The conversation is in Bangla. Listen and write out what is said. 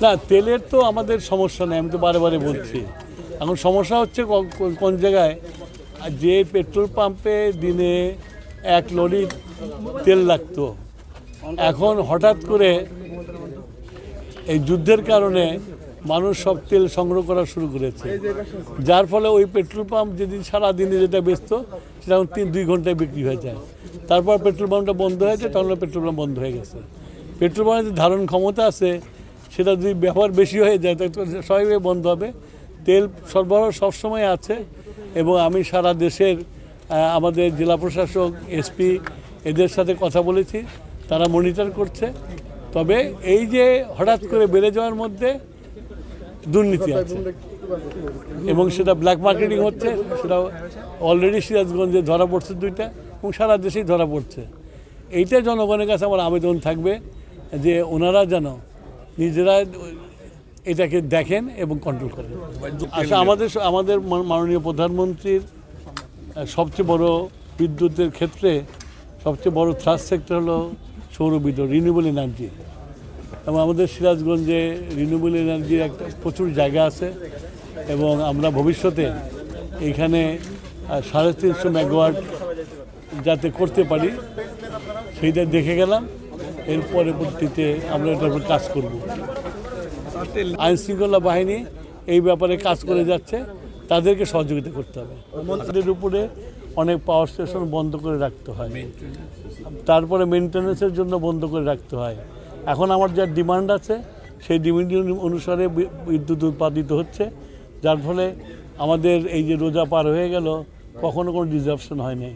না, তেলের তো আমাদের সমস্যা নেই, আমি তো বারে বারে বলছি। এখন সমস্যা হচ্ছে কোন জায়গায়, যে পেট্রোল পাম্পে দিনে 1 লরি তেল লাগতো, এখন হঠাৎ করে এই যুদ্ধের কারণে মানুষ সব তেল সংগ্রহ করা শুরু করেছে, যার ফলে ওই পেট্রোল পাম্প যেদিন সারাদিনে যেটা বেচত সেটা এখন 2 ঘন্টায় বিক্রি হয়ে যায়। তারপর পেট্রোল পাম্পটা বন্ধ হয়েছে, তখন পেট্রোল পাম্প বন্ধ হয়ে গেছে। পেট্রোল পাম্পের যে ধারণ ক্ষমতা আছে সেটা যদি ব্যবহার বেশি হয়ে যায় তাহলে স্বাভাবিকভাবে বন্ধ হবে। তেল সরবরাহ সবসময় আছে এবং আমি সারা দেশের আমাদের জেলা প্রশাসক, এসপি এদের সাথে কথা বলেছি, তারা মনিটর করছে। তবে এই যে হঠাৎ করে বেড়ে যাওয়ার মধ্যে দুর্নীতি আছে এবং সেটা ব্ল্যাক মার্কেটিং হচ্ছে, সেটা অলরেডি সিরাজগঞ্জে ধরা পড়ছে 2টা এবং সারা দেশেই ধরা পড়ছে। এইটা জনগণের কাছে আমার আবেদন থাকবে যে ওনারা যেন নিজেরা এটাকে দেখেন এবং কন্ট্রোল করেন। আচ্ছা, আমাদের মাননীয় প্রধানমন্ত্রীর সবচেয়ে বড় বিদ্যুতের ক্ষেত্রে সবচেয়ে বড় থ্রাস্ট সেক্টর হলো সৌর বিদ্যুৎ, রিনিউয়েবল এনার্জি। এবং আমাদের সিরাজগঞ্জে রিনিউয়েবল এনার্জির একটা প্রচুর জায়গা আছে এবং আমরা ভবিষ্যতে এখানে 350 মেগাওয়াট যাতে করতে পারি সেইটা দেখে গেলাম। এর পরবর্তীতে আমরা এটার উপর কাজ করব। আইনশৃঙ্খলা বাহিনী এই ব্যাপারে কাজ করে যাচ্ছে, তাদেরকে সহযোগিতা করতে হবে। তাদের উপরে অনেক পাওয়ার স্টেশন বন্ধ করে রাখতে হয়, তারপরে মেনটেন্যান্সের জন্য বন্ধ করে রাখতে হয়। এখন আমার যা ডিমান্ড আছে সেই ডিমান্ড অনুসারে বিদ্যুৎ উৎপাদিত হচ্ছে, যার ফলে আমাদের এই যে রোজা পার হয়ে গেল কখনো কোনো ডিসরাপশন হয়নি।